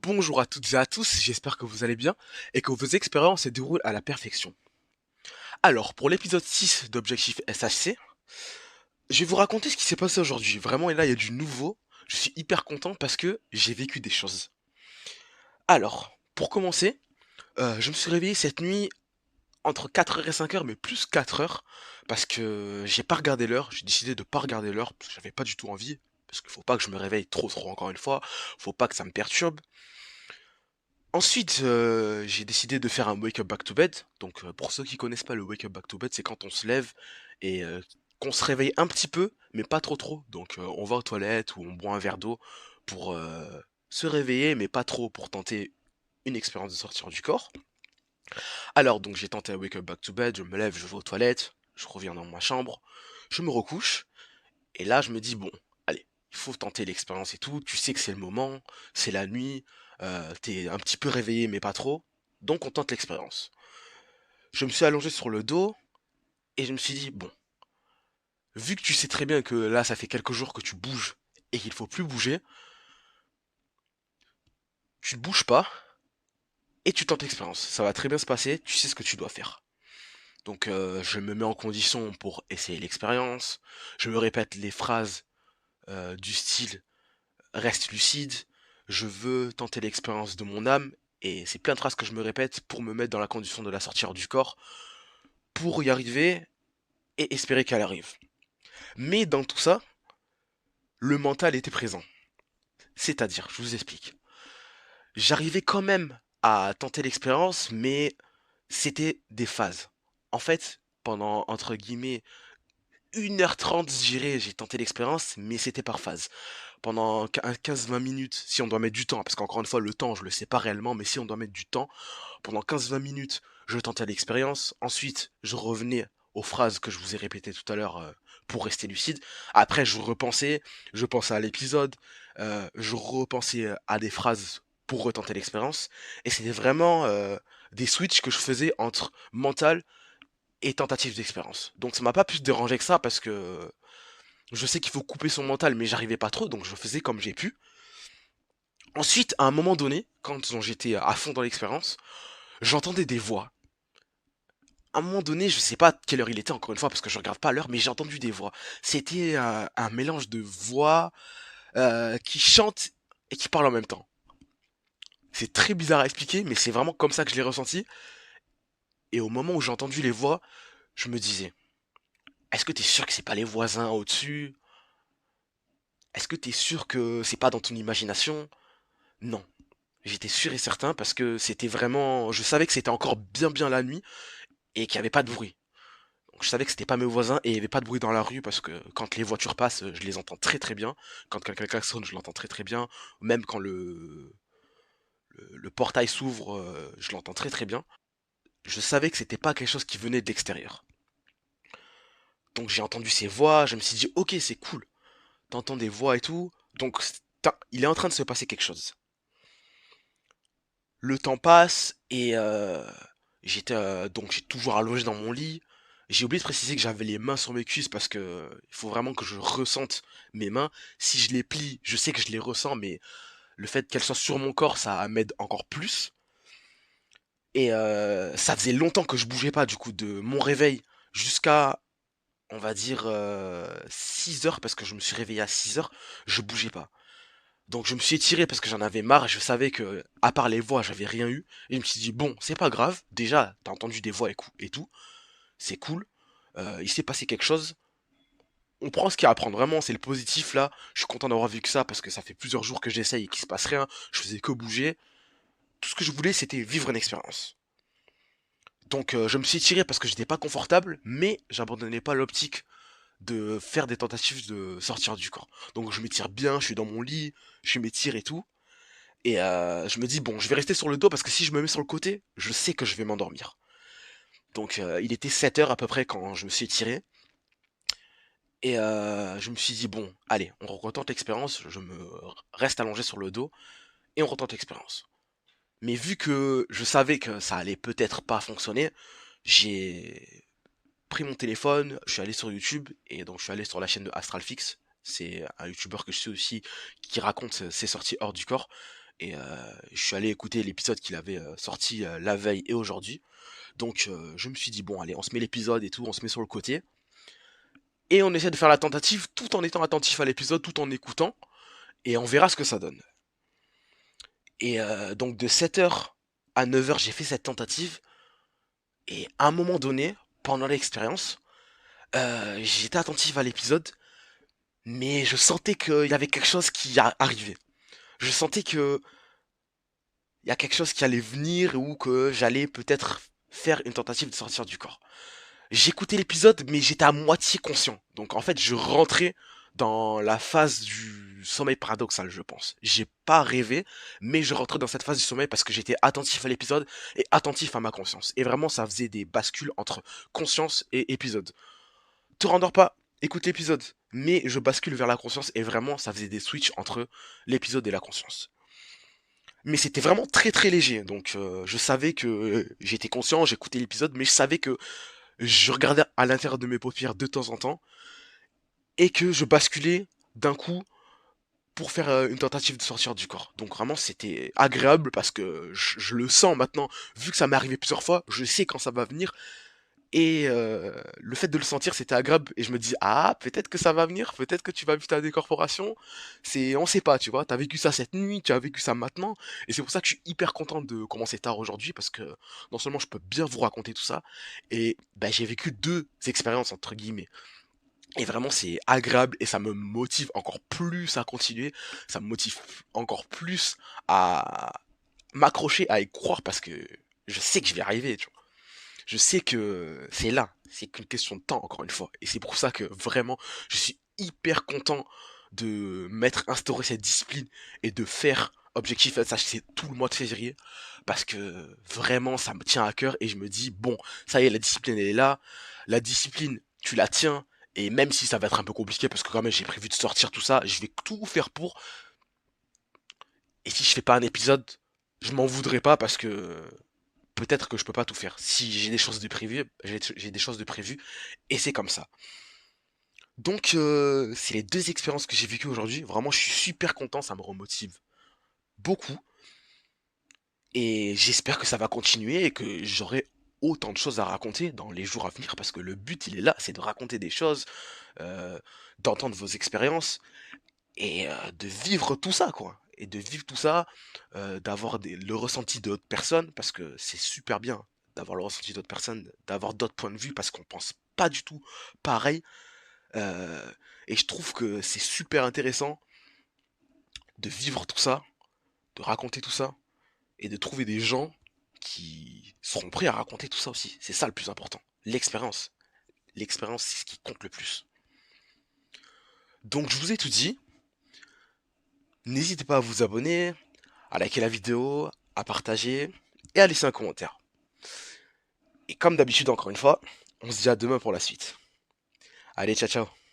Bonjour à toutes et à tous, j'espère que vous allez bien et que vos expériences se déroulent à la perfection. Alors, pour l'épisode 6 d'Objectif SHC, je vais vous raconter ce qui s'est passé aujourd'hui. Vraiment, et là, il y a du nouveau. Je suis hyper content parce que j'ai vécu des choses. Alors, pour commencer, je me suis réveillé cette nuit entre 4 heures et 5 heures, mais plus 4 heures, parce que j'ai pas regardé l'heure. J'ai décidé de pas regarder l'heure parce que j'avais pas du tout envie. Parce qu'il faut pas que je me réveille trop encore une fois. Faut pas que ça me perturbe. Ensuite, j'ai décidé de faire un wake up back to bed. Donc, pour ceux qui connaissent pas le wake up back to bed, c'est quand on se lève et qu'on se réveille un petit peu, mais pas trop. Donc, on va aux toilettes ou on boit un verre d'eau pour se réveiller, mais pas trop, pour tenter une expérience de sortir du corps. Alors, donc, j'ai tenté un wake up back to bed, je me lève, je vais aux toilettes, je reviens dans ma chambre, je me recouche, et là, je me dis, bon, allez, il faut tenter l'expérience et tout. Tu sais que c'est le moment, c'est la nuit, t'es un petit peu réveillé, mais pas trop. Donc on tente l'expérience. Je me suis allongé sur le dos et je me suis dit, bon, vu que tu sais très bien que là, ça fait quelques jours que tu bouges et qu'il faut plus bouger, tu ne bouges pas et tu tentes l'expérience. Ça va très bien se passer, tu sais ce que tu dois faire. Donc je me mets en condition pour essayer l'expérience. Je me répète les phrases du style reste lucide, je veux tenter l'expérience de mon âme, et c'est plein de phrases que je me répète pour me mettre dans la condition de la sortir du corps, pour y arriver et espérer qu'elle arrive. Mais dans tout ça, le mental était présent. C'est-à-dire, je vous explique. J'arrivais quand même à tenter l'expérience, mais c'était des phases. En fait, pendant, entre guillemets, 1h30, je dirais, j'ai tenté l'expérience, mais c'était par phase. Pendant 15-20 minutes, si on doit mettre du temps, parce qu'encore une fois, le temps, je le sais pas réellement, mais si on doit mettre du temps, pendant 15-20 minutes, je tentais l'expérience. Ensuite, je revenais aux phrases que je vous ai répétées tout à l'heure pour rester lucide. Après, je pensais à l'épisode, je repensais à des phrases pour retenter l'expérience. Et c'était vraiment des switches que je faisais entre mental et tentative d'expérience. Donc ça m'a pas plus dérangé que ça parce que je sais qu'il faut couper son mental, mais j'arrivais pas trop, donc je faisais comme j'ai pu. Ensuite, à un moment donné, quand j'étais à fond dans l'expérience, j'entendais des voix. À un moment donné, je sais pas quelle heure il était encore une fois parce que je regarde pas l'heure, mais j'ai entendu des voix. C'était un mélange de voix qui chantent et qui parlent en même temps. C'est très bizarre à expliquer, mais c'est vraiment comme ça que je l'ai ressenti. Et au moment où j'ai entendu les voix, je me disais, est-ce que t'es sûr que c'est pas les voisins au-dessus? Est-ce que t'es sûr que c'est pas dans ton imagination? Non. J'étais sûr et certain parce que c'était vraiment, je savais que c'était encore bien la nuit et qu'il n'y avait pas de bruit. Donc je savais que c'était pas mes voisins et il n'y avait pas de bruit dans la rue parce que quand les voitures passent, je les entends très bien. Quand quelqu'un klaxonne, je l'entends très bien. Même quand le portail s'ouvre, je l'entends très bien. Je savais que c'était pas quelque chose qui venait de l'extérieur. Donc j'ai entendu ces voix, je me suis dit ok c'est cool, t'entends des voix et tout, donc il est en train de se passer quelque chose. Le temps passe et j'étais donc j'ai toujours allongé dans mon lit. J'ai oublié de préciser que j'avais les mains sur mes cuisses parce que il faut vraiment que je ressente mes mains. Si je les plie, je sais que je les ressens, mais le fait qu'elles soient sur mon corps, ça m'aide encore plus. Et ça faisait longtemps que je bougeais pas du coup de mon réveil jusqu'à on va dire 6 heures parce que je me suis réveillé à 6 heures, je bougeais pas. Donc je me suis étiré parce que j'en avais marre et je savais que, à part les voix, j'avais rien eu. Et je me suis dit, bon, c'est pas grave, déjà, t'as entendu des voix et tout, c'est cool, il s'est passé quelque chose. On prend ce qu'il y a à prendre, vraiment, c'est le positif là. Je suis content d'avoir vu que ça parce que ça fait plusieurs jours que j'essaye et qu'il se passe rien. Je faisais que bouger. Tout ce que je voulais, c'était vivre une expérience. Donc je me suis étiré parce que j'étais pas confortable, mais j'abandonnais pas l'optique de faire des tentatives de sortir du corps. Donc je m'étire bien, je suis dans mon lit, je m'étire et tout. Et je me dis, bon, je vais rester sur le dos parce que si je me mets sur le côté, je sais que je vais m'endormir. Donc il était 7 heures à peu près quand je me suis étiré. Et je me suis dit, bon, allez, on retente l'expérience, je me reste allongé sur le dos et on retente l'expérience. Mais vu que je savais que ça allait peut-être pas fonctionner, j'ai pris mon téléphone, je suis allé sur YouTube et donc je suis allé sur la chaîne de Astralfix. C'est un YouTuber que je suis aussi qui raconte ses sorties hors du corps. Et je suis allé écouter l'épisode qu'il avait sorti la veille et aujourd'hui. Donc je me suis dit, bon allez, on se met l'épisode et tout, on se met sur le côté. Et on essaie de faire la tentative tout en étant attentif à l'épisode, tout en écoutant. Et on verra ce que ça donne. Et donc de 7h à 9h, j'ai fait cette tentative. Et à un moment donné, pendant l'expérience, j'étais attentif à l'épisode, mais je sentais qu'il y avait quelque chose qui arrivait. Je sentais que il y a quelque chose qui allait venir ou que j'allais peut-être faire une tentative de sortir du corps. J'écoutais l'épisode, mais j'étais à moitié conscient. Donc en fait, je rentrais dans la phase du sommeil paradoxal, je pense. J'ai pas rêvé, mais je rentrais dans cette phase du sommeil parce que j'étais attentif à l'épisode et attentif à ma conscience. Et vraiment, ça faisait des bascules entre conscience et épisode. Te rendors pas, écoute l'épisode. Mais je bascule vers la conscience et vraiment, ça faisait des switches entre l'épisode et la conscience. Mais c'était vraiment très très léger. Donc je savais que j'étais conscient, j'écoutais l'épisode, mais je savais que je regardais à l'intérieur de mes paupières de temps en temps et que je basculais d'un coup pour faire une tentative de sortir du corps. Donc vraiment c'était agréable parce que je le sens maintenant, vu que ça m'est arrivé plusieurs fois, je sais quand ça va venir et le fait de le sentir c'était agréable et je me dis ah peut-être que ça va venir, peut-être que tu vas vivre ta décorporation, on sait pas tu vois, t'as vécu ça cette nuit, tu as vécu ça maintenant et c'est pour ça que je suis hyper content de commencer tard aujourd'hui parce que non seulement je peux bien vous raconter tout ça et bah, j'ai vécu deux expériences entre guillemets et vraiment c'est agréable et ça me motive encore plus à continuer, ça me motive encore plus à m'accrocher, à y croire parce que je sais que je vais arriver, tu vois. Je sais que c'est là, c'est qu'une question de temps encore une fois. Et c'est pour ça que vraiment je suis hyper content de m'être instauré cette discipline et de faire objectif ça c'est tout le mois de février parce que vraiment ça me tient à cœur et je me dis bon ça y est la discipline elle est là, la discipline tu la tiens et même si ça va être un peu compliqué parce que quand même j'ai prévu de sortir tout ça, je vais tout faire pour et si je fais pas un épisode, je m'en voudrais pas parce que peut-être que je peux pas tout faire. Si j'ai des choses de prévues, j'ai des choses de prévues et c'est comme ça. Donc c'est les deux expériences que j'ai vécues aujourd'hui. Vraiment, je suis super content, ça me remotive beaucoup et j'espère que ça va continuer et que j'aurai autant de choses à raconter dans les jours à venir parce que le but il est là, c'est de raconter des choses, euh, d'entendre vos expériences et de vivre tout ça quoi. Et de vivre tout ça, d'avoir le ressenti d'autres personnes parce que c'est super bien d'avoir le ressenti d'autres personnes, d'avoir d'autres points de vue parce qu'on pense pas du tout pareil. euh, et je trouve que c'est super intéressant de vivre tout ça, de raconter tout ça et de trouver des gens qui seront prêts à raconter tout ça aussi. C'est ça le plus important. L'expérience. L'expérience, c'est ce qui compte le plus. Donc je vous ai tout dit. N'hésitez pas à vous abonner, à liker la vidéo, à partager et à laisser un commentaire. Et comme d'habitude, encore une fois, on se dit à demain pour la suite. Allez, ciao ciao.